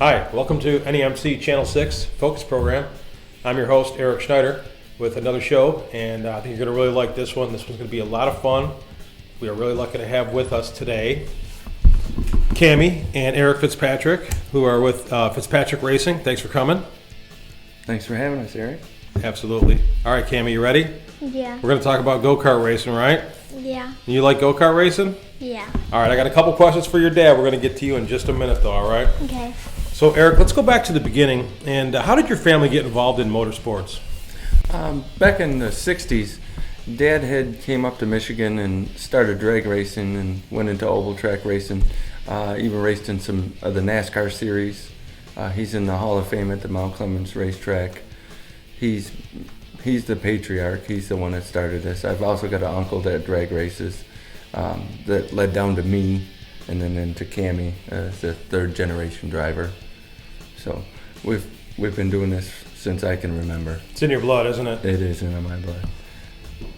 Hi, welcome to NEMC Channel 6 Focus Program. I'm your host, Eric Schneider, with another show, and I think you're going to really like this one. This one's going to be a lot of fun. We are really lucky to have with us today Cammie and Eric Fitzpatrick, who are with Fitzpatrick Racing. Thanks for coming. Thanks for having us, Eric. Absolutely. All right, Cammie, you ready? Yeah. We're going to talk about go-kart racing, right? Yeah. You like go-kart racing? Yeah. All right, I got a couple questions for your dad. We're going to get to you in just a minute, though, all right? Okay. So, Eric, let's go back to the beginning. And how did your family get involved in motorsports? Back in the 60s, Dad had came up to Michigan and started drag racing and went into oval track racing, even raced in some of the NASCAR series. He's in the Hall of Fame at the Mount Clemens racetrack. He's the patriarch. He's the one that started this. I've also got an uncle that drag races that led down to me and then into Cammie as the third generation driver. So we've been doing this since I can remember. It's in your blood, isn't it? It is in my blood.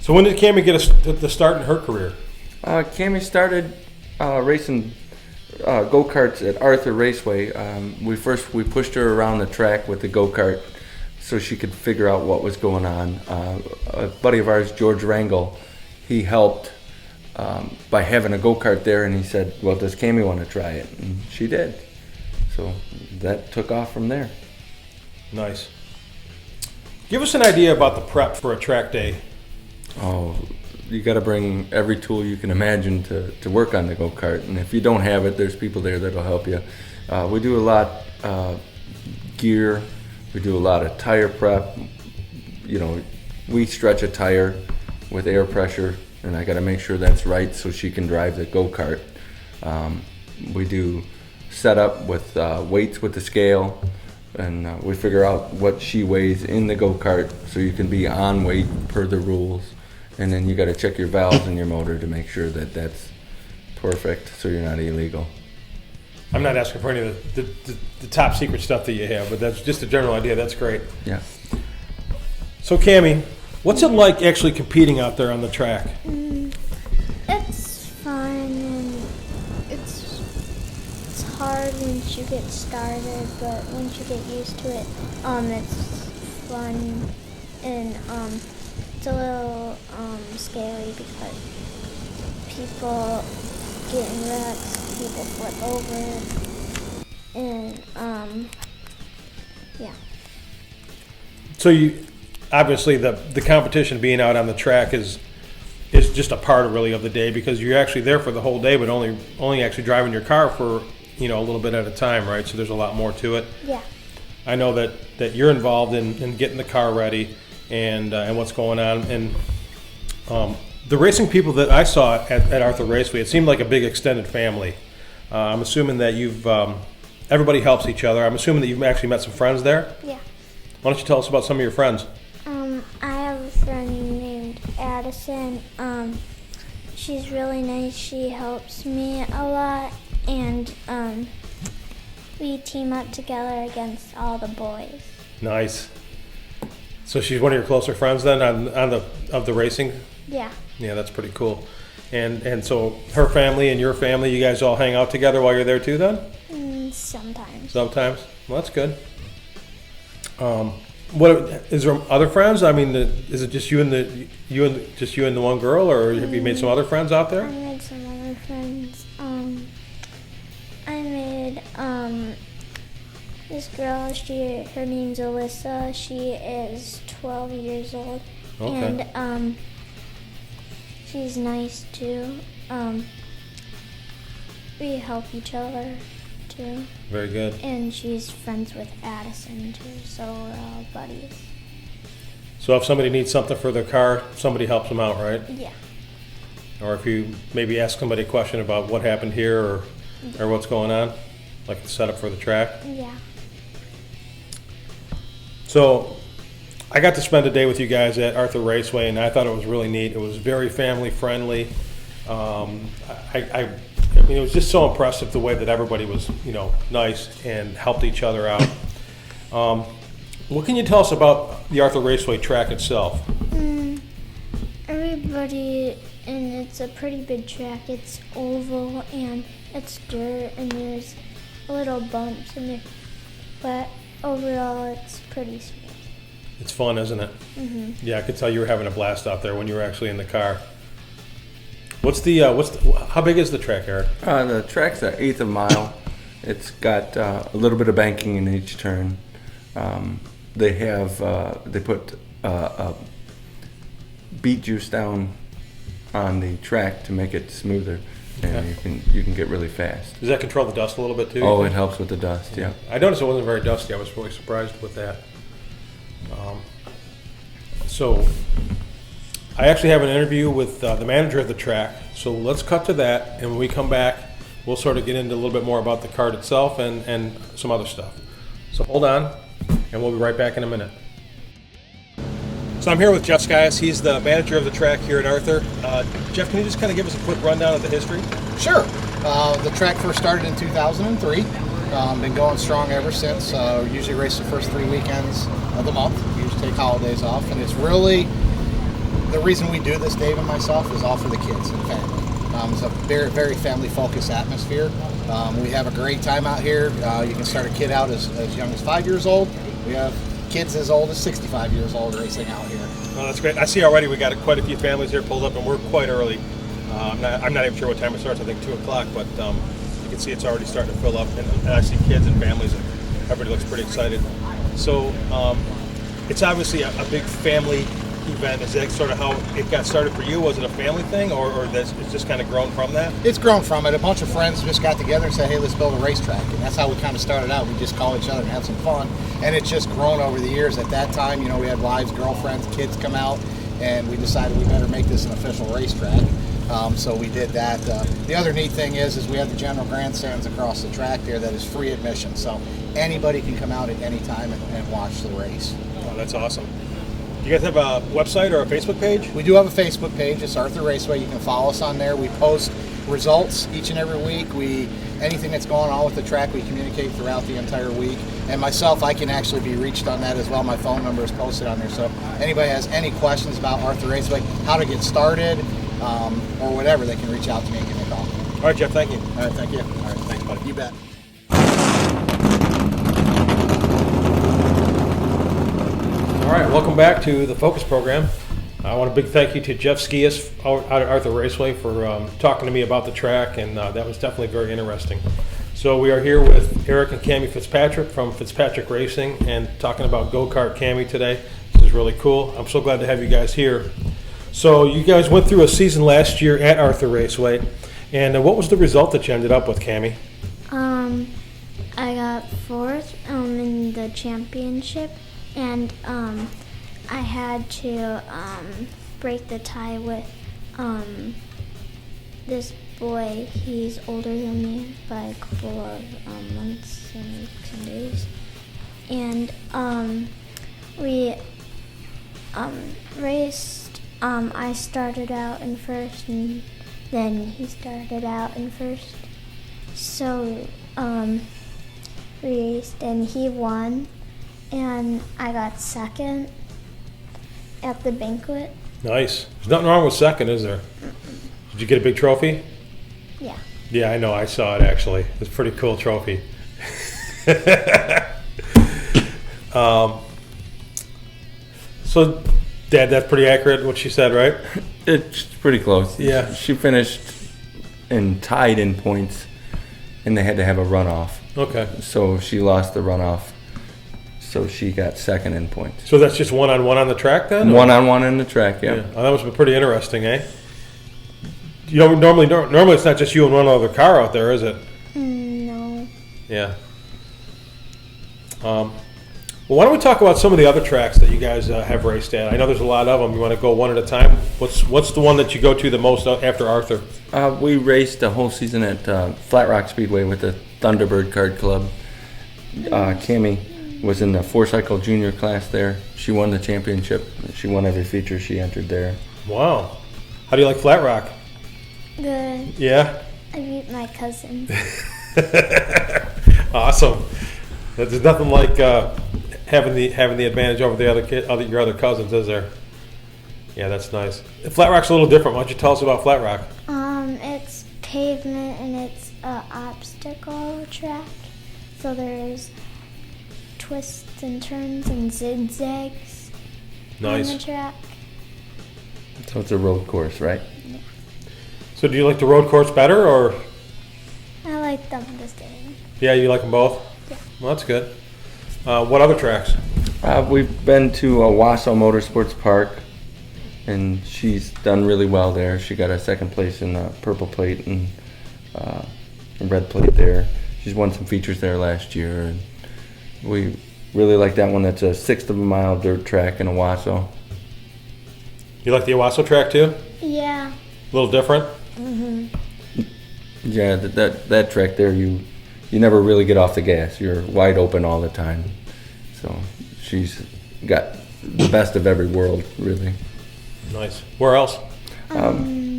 So when did Cammie get the start in her career? Cammie started racing go-karts at Arthur Raceway. We pushed her around the track with the go-kart so she could figure out what was going on. A buddy of ours, George Rangel, he helped by having a go-kart there, and he said, well, does Cammie want to try it? And she did. So that took off from there. Nice. Give us an idea about the prep for a track day. Oh, you got to bring every tool you can imagine to work on the go-kart. And if you don't have it, there's people there that'll help you. We do a lot gear. We do a lot of tire prep. You know, we stretch a tire with air pressure, and I got to make sure that's right so she can drive the go-kart. We do setup with weights with the scale, and we figure out what she weighs in the go-kart so you can be on weight per the rules. And then you got to check your valves in your motor to make sure that that's perfect so you're not illegal. I'm not asking for any of the top secret stuff that you have, but that's just a general idea. That's great. Yeah. So, Cammie, what's it like actually competing out there on the track? It's fun and it's hard once you get started, but once you get used to it, it's fun and it's a little scary because people get in wrecks, people flip over, and yeah. So you obviously the competition being out on the track is just a part of really of the day because you're actually there for the whole day, but only actually driving your car for a little bit at a time, right? So there's a lot more to it. Yeah. I know that you're involved in getting the car ready and what's going on. And the racing people that I saw at Arthur Raceway, it seemed like a big extended family. I'm assuming that everybody helps each other. I'm assuming that you've actually met some friends there. Yeah. Why don't you tell us about some of your friends? I have a friend named Addison. She's really nice. She helps me a lot, and we team up together against all the boys. Nice. So she's one of your closer friends then of the racing? Yeah. Yeah, that's pretty cool. And so her family and your family, you guys all hang out together while you're there too then? Sometimes. Sometimes. Well, that's good. What is there other friends? I mean, is it just you and the one girl, or have you made some other friends out there? I made some other friends. I made this girl. Her name's Alyssa. She is 12 years old, Okay. and she's nice too. We help each other too. Very good. And she's friends with Addison too, so we're all buddies. So if somebody needs something for their car, somebody helps them out, right? Yeah. Or if you maybe ask somebody a question about what happened here or what's going on, like the setup for the track. Yeah. So I got to spend a day with you guys at Arthur Raceway, and I thought it was really neat. It was very family friendly. I mean, it was just so impressive the way that everybody was, nice and helped each other out. What can you tell us about the Arthur Raceway track itself? Everybody, and it's a pretty big track. It's oval and it's dirt and there's little bumps and but overall it's pretty smooth. It's fun, isn't it? Mhm. Yeah, I could tell you were having a blast out there when you were actually in the car. How big is the track, Eric? The track's an eighth of a mile. It's got a little bit of banking in each turn. They put beet juice down on the track to make it smoother, and you can get really fast. Does that control the dust a little bit too? Oh, it helps with the dust. Yeah. I noticed it wasn't very dusty. I was really surprised with that. So I actually have an interview with the manager of the track. So let's cut to that, and when we come back, we'll sort of get into a little bit more about the kart itself and some other stuff. So hold on, and we'll be right back in a minute. So I'm here with Jeff Sceias. He's the manager of the track here at Arthur. Jeff, can you just kind of give us a quick rundown of the history? Sure. The track first started in 2003. Been going strong ever since. Usually race the first 3 weekends of the month. Usually take holidays off, and it's really the reason we do this, Dave and myself, is all for the kids and family. It's a very, very family-focused atmosphere. We have a great time out here. You can start a kid out as young as 5 years old. We have kids as old as 65 years old racing out here. Oh, that's great. I see already we got quite a few families here pulled up, and we're quite early. I'm not even sure what time it starts. I think 2 o'clock, but you can see it's already starting to fill up, and I see kids and families, and everybody looks pretty excited. So it's obviously a big family event. Is that sort of how it got started for you? Was it a family thing, or it's just kind of grown from that? It's grown from it. A bunch of friends just got together and said, hey, let's build a racetrack. And that's how we kind of started out. We just call each other and have some fun. And it's just grown over the years. At that time, we had wives, girlfriends, kids come out, and we decided we better make this an official racetrack. So we did that. The other neat thing is we have the general grandstands across the track there that is free admission. So anybody can come out at any time and watch the race. Oh, that's awesome. Do you guys have a website or a Facebook page? We do have a Facebook page. It's Arthur Raceway. You can follow us on there. We post results each and every week. Anything that's going on with the track, we communicate throughout the entire week. And myself, I can actually be reached on that as well. My phone number is posted on there. So anybody has any questions about Arthur Raceway, how to get started, or whatever, they can reach out to me and give me a call. All right, Jeff, thank you. All right, thank you. All right, thanks, buddy. You bet. All right, welcome back to the Focus program. I want a big thank you to Jeff Sceias out at Arthur Raceway for talking to me about the track, and that was definitely very interesting. So we are here with Eric and Cammie Fitzpatrick from Fitzpatrick Racing and talking about Go-Kart Cammie today. This is really cool. I'm so glad to have you guys here. So you guys went through a season last year at Arthur Raceway, and what was the result that you ended up with, Cammie? I got 4th in the championship, and I had to break the tie with this boy. He's older than me by a couple of months and weeks and days. And we raced. I started out in first, and then he started out in first. So we raced, and he won, and I got 2nd at the banquet. Nice. There's nothing wrong with second, is there? Did you get a big trophy? Yeah. Yeah, I know. I saw it, actually. It's a pretty cool trophy. So, Dad, that's pretty accurate what she said, right? It's pretty close. Yeah. She finished and tied in points, and they had to have a runoff. Okay. So she lost the runoff. So she got 2nd in points. So that's just one-on-one on the track then? Or? One-on-one in the track, yeah. Oh, that must be pretty interesting, eh? Normally it's not just you and one other car out there, is it? No. Yeah. Well, why don't we talk about some of the other tracks that you guys have raced at? I know there's a lot of them. You want to go one at a time? What's the one that you go to the most after Arthur? We raced the whole season at Flat Rock Speedway with the Thunderbird Kart Club. Cammie was in the 4-cycle junior class there. She won the championship. She won every feature she entered there. Wow. How do you like Flat Rock? Good. Yeah? I beat my cousin. Awesome. There's nothing like having the advantage over your other cousins, is there? Yeah, that's nice. Flat Rock's a little different. Why don't you tell us about Flat Rock? It's pavement, and it's an obstacle track. So there's twists and turns and zigzags Nice. on the track. So it's a road course, right? So do you like the road course better, or I like them the same. yeah, you like them both? Yeah. Well, that's good. What other tracks? We've been to Wausau Motorsports Park, and she's done really well there. She got a second place in purple plate and a red plate there. She's won some features there last year, and we really like that one. That's a 1/6 of a mile dirt track in Wausau. You like the Owasso track too? Yeah. A little different? Yeah, that track there, you never really get off the gas. You're wide open all the time. So she's got the best of every world, really. Nice. Where else?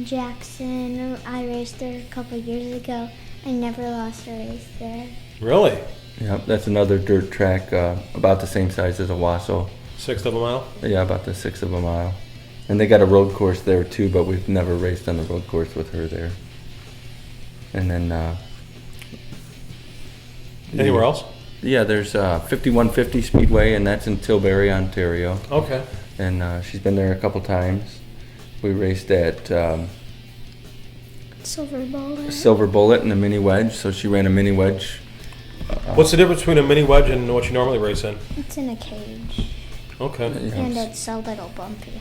Jackson. I raced there a couple years ago. I never lost a race there. Really? Yeah, that's another dirt track about the same size as Wausau. 1/6 of a mile? Yeah, about the 1/6 of a mile. And they got a road course there too, but we've never raced on the road course with her there. And then Anywhere else? Yeah, there's 5150 Speedway, and that's in Tilbury, Ontario. Okay. And she's been there a couple times. We raced at Silver Bullet. Silver Bullet in a mini wedge, so she ran a mini wedge. What's the difference between a mini wedge and what you normally race in? It's in a cage. Okay. And it's a little bumpy.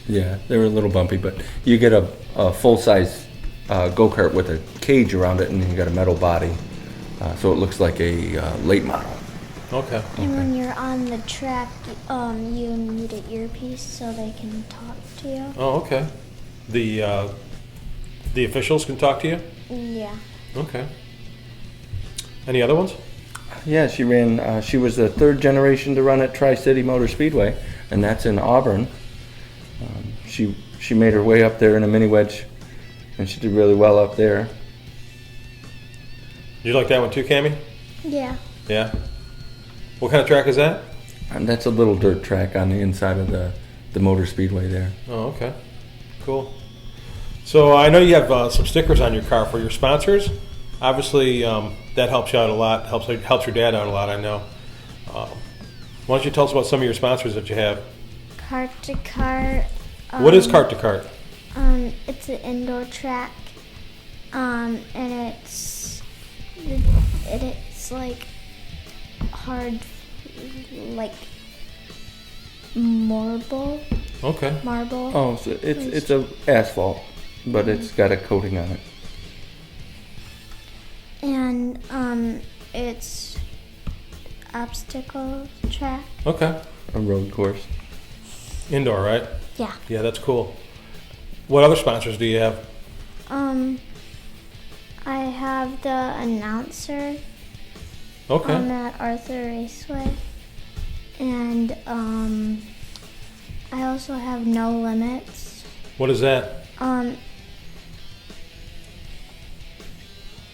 Yeah, they were a little bumpy, but you get a full-size go-kart with a cage around it, and then you got a metal body, so it looks like a late model. Okay. And when you're on the track, you need an earpiece so they can talk to you. Oh, okay. The officials can talk to you? Yeah. Okay. Any other ones? Yeah, she ran. She was the third generation to run at Tri-City Motor Speedway, and that's in Auburn. She made her way up there in a mini wedge, and she did really well up there. Did you like that one too, Cammie? Yeah. Yeah. What kind of track is that? And that's a little dirt track on the inside of the motor speedway there. Oh, okay. Cool. So I know you have some stickers on your car for your sponsors. Obviously, that helps you out a lot. Helps your dad out a lot, I know. Why don't you tell us about some of your sponsors that you have? Cart to Cart. What is Cart to Cart? It's an indoor track, and it's like hard, like marble. Okay. Marble. Oh, so it's a asphalt, but it's got a coating on it. And it's obstacle track. Okay. A road course. Indoor, right? Yeah. Yeah, that's cool. What other sponsors do you have? I have the announcer. Okay. At Arthur Raceway, and I also have No Limits. What is that?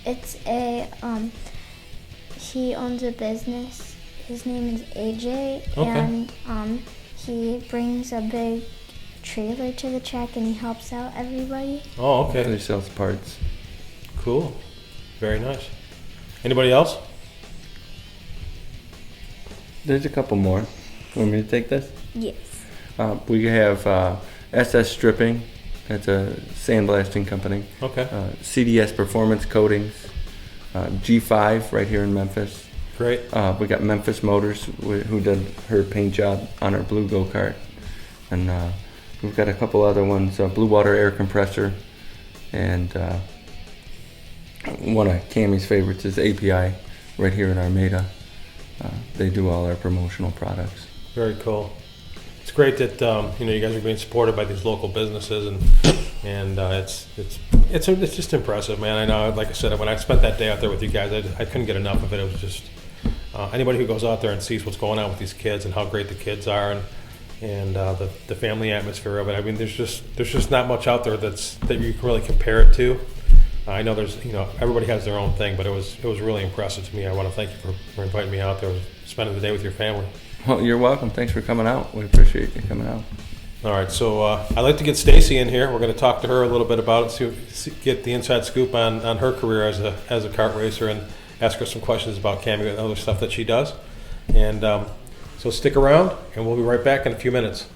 It's a he owns a business. His name is AJ, Okay. and he brings a big trailer to the track and he helps out everybody. Oh, And okay. he sells parts. Cool. Very nice. Anybody else? There's a couple more. Want me to take this? Yes. We have SS Stripping. That's a sandblasting company. Okay. CDS Performance Coatings. G5 right here in Memphis. Great. We got Memphis Motors who did her paint job on our blue go-kart. And we've got a couple other ones. Blue Water Air Compressor. And one of Cammie's favorites is API right here in Armada. They do all our promotional products. Very cool. It's great that you guys are being supported by these local businesses, and it's just impressive, man. I know, like I said, when I spent that day out there with you guys, I couldn't get enough of it. It was just anybody who goes out there and sees what's going on with these kids and how great the kids are, and the family atmosphere of it. I mean, there's just not much out there that you can really compare it to. I know there's everybody has their own thing, but it was really impressive to me. I want to thank you for inviting me out there, spending the day with your family. Well, you're welcome. Thanks for coming out. We appreciate you coming out. All right, so I'd like to get Staci in here. We're going to talk to her a little bit about it, get the inside scoop on her career as a kart racer, and ask her some questions about Cammie and other stuff that she does. And so stick around, and we'll be right back in a few minutes.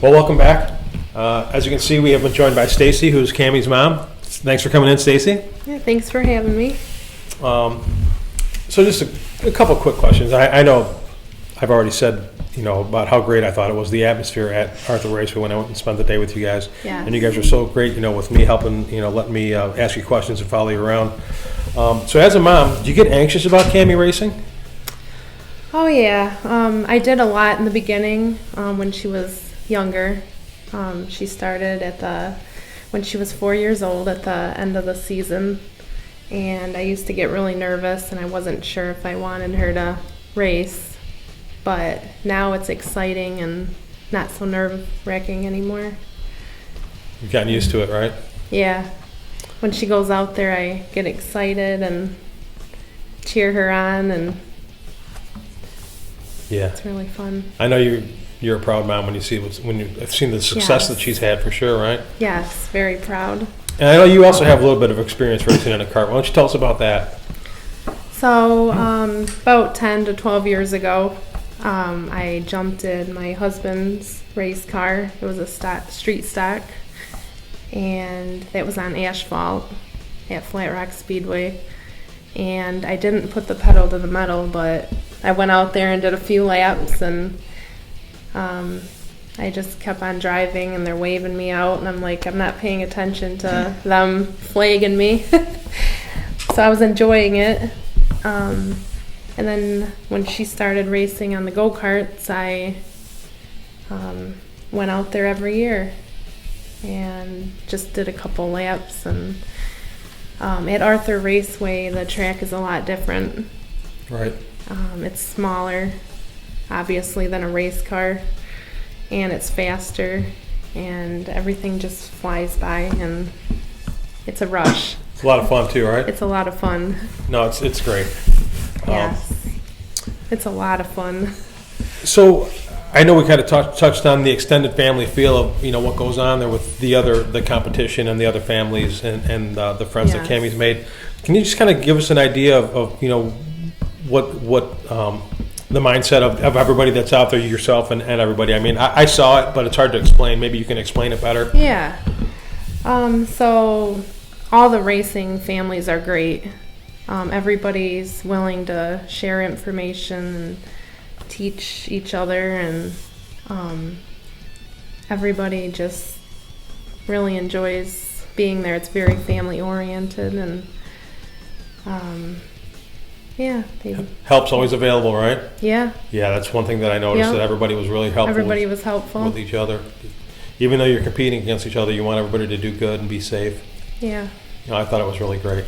Well, welcome back. As you can see, we have been joined by Staci, who's Cammie's mom. Thanks for coming in, Staci. Yeah, thanks for having me. So just a couple quick questions. I know I've already said, about how great I thought it was, the atmosphere at Arthur Raceway when I went and spent the day with you guys. Yeah. And you guys were so great, with me helping, letting me ask you questions and follow you around. So as a mom, do you get anxious about Cammie racing? Oh yeah, I did a lot in the beginning when she was younger. She started when she was 4 years old at the end of the season, and I used to get really nervous and I wasn't sure if I wanted her to race, but now it's exciting and not so nerve-wracking anymore. You've gotten used to it, right? Yeah, when she goes out there I get excited and cheer her on, and Yeah. it's really fun. I know you're a proud mom when you've seen the success Yes. that she's had, for sure, right? Yes, very proud. And I know you also have a little bit of experience racing in a kart. Why don't you tell us about that? So, about 10 to 12 years ago, I jumped in my husband's race car. It was a street stock, and it was on asphalt at Flat Rock Speedway. And I didn't put the pedal to the metal, but I went out there and did a few laps, and I just kept on driving, and they're waving me out, and I'm like, I'm not paying attention to them flagging me. So I was enjoying it. And then when she started racing on the go-karts, I went out there every year and just did a couple laps. And at Arthur Raceway, the track is a lot different. Right. It's smaller, obviously, than a race car, and it's faster, and everything just flies by, and it's a rush. It's a lot of fun too, right? It's a lot of fun. No, it's great. Yes. It's a lot of fun. So I know we kind of touched on the extended family feel of what goes on there with the competition and the other families and the friends that Yes. Cammie's made. Can you just kind of give us an idea of what the mindset of everybody that's out there, yourself and everybody? I mean, I saw it, but it's hard to explain. Maybe you can explain it better. Yeah. So all the racing families are great. Everybody's willing to share information and teach each other, and everybody just really enjoys being there. It's very family oriented, and yeah, Help's always available, right? yeah, Yeah, that's one thing that I noticed, Yep. that everybody was really helpful everybody with, was helpful. with each other. Even though you're competing against each other, you want everybody to do good and be safe. Yeah, I thought it was really great.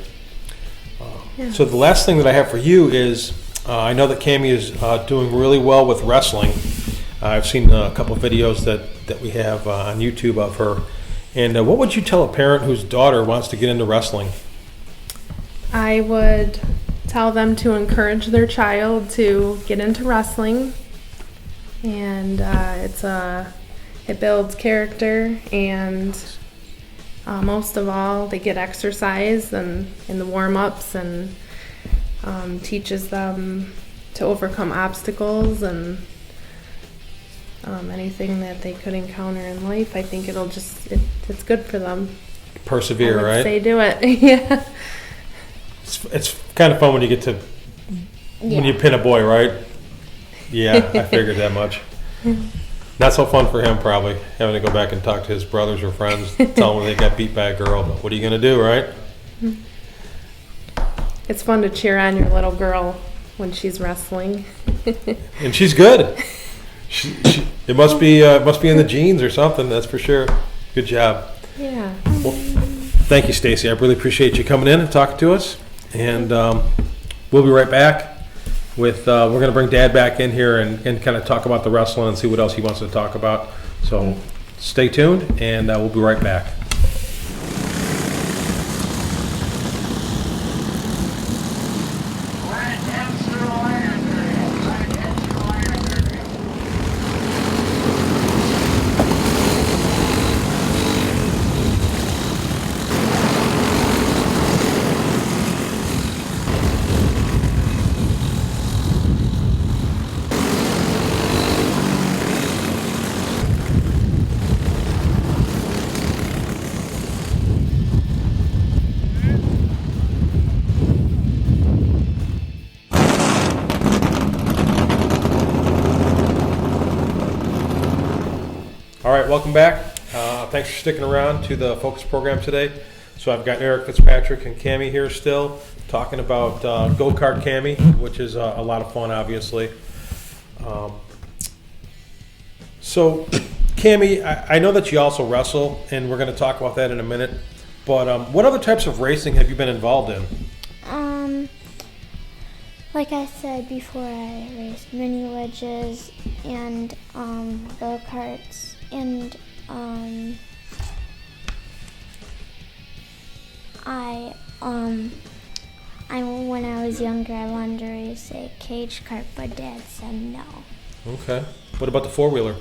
yeah. So the last thing that I have for you is, I know that Cammie is doing really well with wrestling. I've seen a couple of videos that we have on YouTube of her. And what would you tell a parent whose daughter wants to get into wrestling? I would tell them to encourage their child to get into wrestling, and it builds character, and most of all, they get exercise and in the warm-ups, and teaches them to overcome obstacles and anything that they could encounter in life. I think it's good for them. Persevere, I would right? say do it. Yeah. It's kind of fun when you get to when you pin a boy, right? Yeah, I figured that much. Not so fun for him, probably, having to go back and talk to his brothers or friends, tell them they got beat by a girl. But what are you going to do, right? It's fun to cheer on your little girl when she's wrestling. And she's good. It must be in the genes or something, that's for sure. Good job. Yeah. Well, thank you, Staci. I really appreciate you coming in and talking to us. And we'll be right back with, we're going to bring Dad back in here and kind of talk about the wrestling and see what else he wants to talk about. So stay tuned, and we'll be right back. All right, welcome back. Thanks for sticking around to the Focus program today. So I've got Eric Fitzpatrick and Cammie here still talking about Go-Kart Cammie, which is a lot of fun, obviously. So, Cammie, I know that you also wrestle, and we're going to talk about that in a minute. But what other types of racing have you been involved in? Like I said before, I raced mini wedges and go-karts, and when I was younger, I wanted to race a cage kart, but Dad said no. Okay. What about the four-wheeler?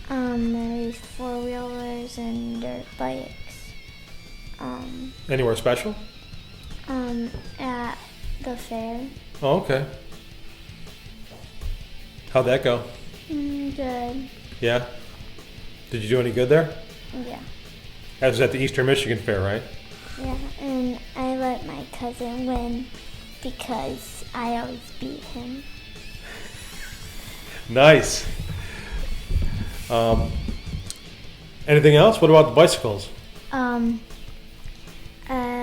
I raced four-wheelers and dirt bikes. Anywhere special? At the fair. Oh, okay. How'd that go? Good. Yeah? Did you do any good there? Yeah. That was at the Eastern Michigan Fair, right? Yeah, and I let my cousin win because I always beat him. Nice. Anything else? What about the bicycles?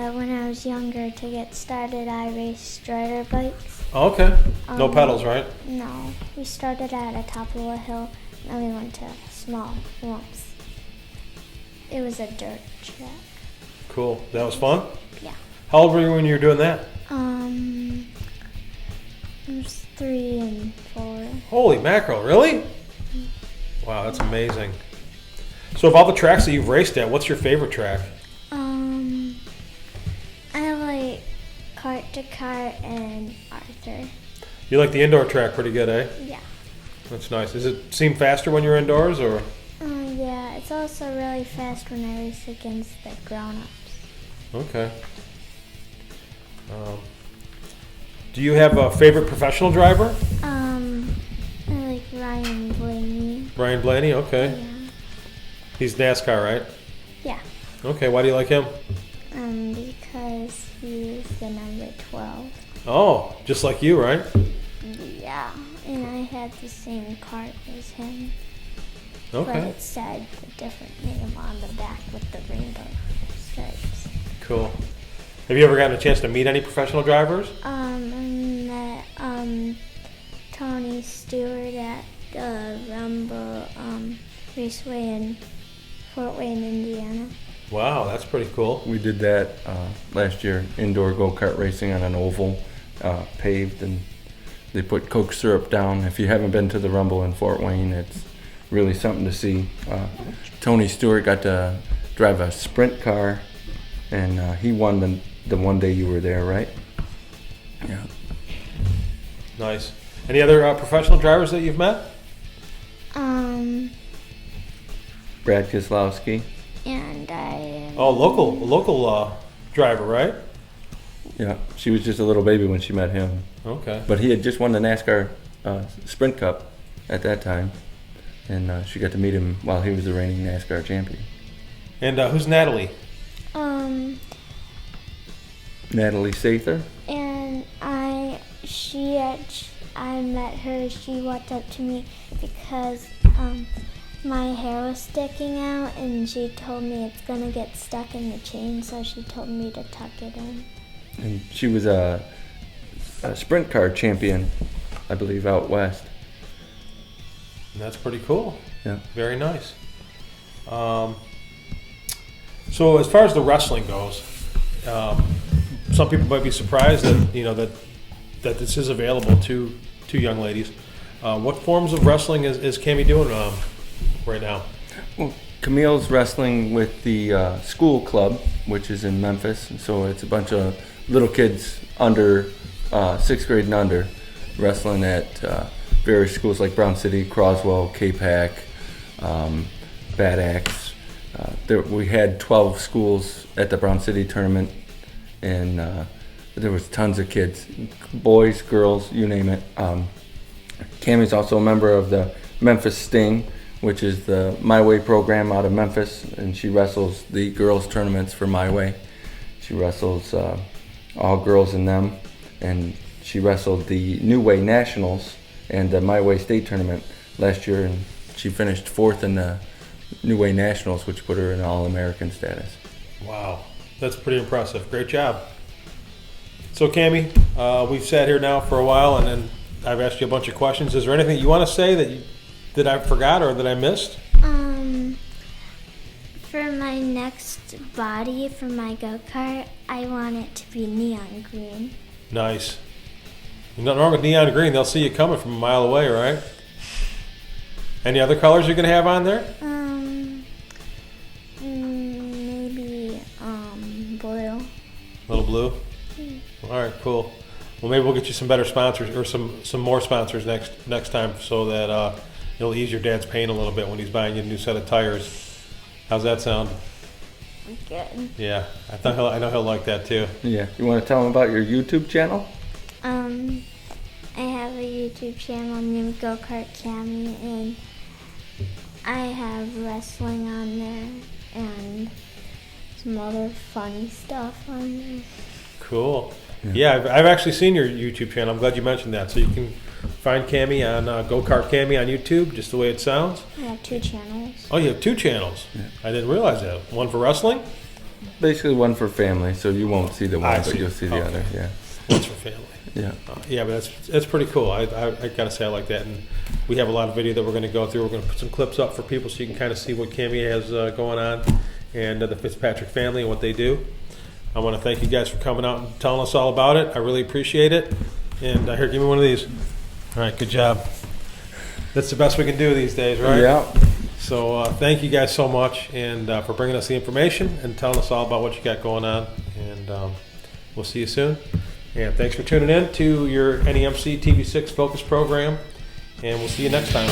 When I was younger, to get started, I raced Schneider bikes. Oh, okay. No pedals, right? No, we started at the top of a hill, and then we went to small lumps. It was a dirt track. Cool. That was fun? Yeah. How old were you when you were doing that? I was 3 and 4. Holy mackerel, really? Wow, that's amazing. So of all the tracks that you've raced at, what's your favorite track? I like Kart to Kart and Arthur. You like the indoor track pretty good, eh? Yeah. That's nice. Does it seem faster when you're indoors, or? Yeah, it's also really fast when I race against the grown-ups. Okay. Do you have a favorite professional driver? I like Ryan Blaney. Ryan Blaney, okay. Yeah. He's NASCAR, right? Yeah. Okay, why do you like him? Because he's the number 12. Oh, just like you, right? Yeah, and I had the same cart as him. But Okay, it said a different name on the back with the rainbow stripes. cool. Have you ever gotten a chance to meet any professional drivers? I met Tony Stewart at the Rumble Raceway in Fort Wayne, Indiana. Wow, that's pretty cool. We did that last year, indoor go-kart racing on an oval, paved, and they put Coke syrup down. If you haven't been to the Rumble in Fort Wayne, it's really something to see. Tony Stewart got to drive a sprint car, and he won the one day you were there, right? Yeah. Nice. Any other professional drivers that you've met? Brad Kislowski. And I Oh, local driver, right? Yeah, she was just a little baby when she met him. Okay. But he had just won the NASCAR Sprint Cup at that time, and she got to meet him while he was the reigning NASCAR champion. And who's Natalie? Natalie Sather. And I met her. She walked up to me because my hair was sticking out, and she told me it's gonna get stuck in the chain, so she told me to tuck it in. And she was a sprint car champion, I believe, out west. And that's pretty cool. Yeah. Very nice. So as far as the wrestling goes, some people might be surprised that that this is available to young ladies. What forms of wrestling is Cammie doing right now? Well, Camille's wrestling with the school club, which is in Memphis. So it's a bunch of little kids under 6th grade and under wrestling at various schools like Brown City, Croswell, K-Pac, Bad Axe. We had 12 schools at the Brown City tournament, and there was tons of kids, boys, girls, you name it. Cammie's also a member of the Memphis Sting, which is the My Way program out of Memphis, and she wrestles the girls tournaments for My Way. She wrestles all girls in them, and she wrestled the New Way Nationals and the My Way State tournament last year, and she finished 4th in the New Way Nationals, which put her in All-American status. Wow, that's pretty impressive. Great job. So Cammie, we've sat here now for a while, and then I've asked you a bunch of questions. Is there anything you want to say that I forgot or that I missed? For my next body for my go-kart, I want it to be neon green. Nice. Nothing wrong with neon green. They'll see you coming from a mile away, right? Any other colors you're going to have on there? Maybe blue. Little blue? All right, cool. Well, maybe we'll get you some better sponsors or some more sponsors next time so that it'll ease your dad's pain a little bit when he's buying you a new set of tires. How's that sound? Good. Yeah, I know he'll like that too. Yeah. You want to tell them about your YouTube channel? I have a YouTube channel named Go-Kart Cammie, and I have wrestling on there and some other funny stuff on there. Cool. Yeah, I've actually seen your YouTube channel. I'm glad you mentioned that. So you can find Cammie on Go-Kart Cammie on YouTube, just the way it sounds. I have 2 channels. Oh, you have 2 channels. Yeah. I didn't realize that. One for wrestling? Basically one for family, so you won't see the one, but you'll see the other. Yeah. One's for family. Yeah. Yeah, but that's pretty cool. I gotta say I like that, and we have a lot of video that we're gonna go through. We're gonna put some clips up for people so you can kind of see what Cammie has going on, and the Fitzpatrick family and what they do. I want to thank you guys for coming out and telling us all about it. I really appreciate it. And here, give me one of these. All right, good job. That's the best we can do these days, right? Yeah. So thank you guys so much, and for bringing us the information and telling us all about what you got going on. And we'll see you soon. And thanks for tuning in to your NEMCtv6 Focus program. And we'll see you next time.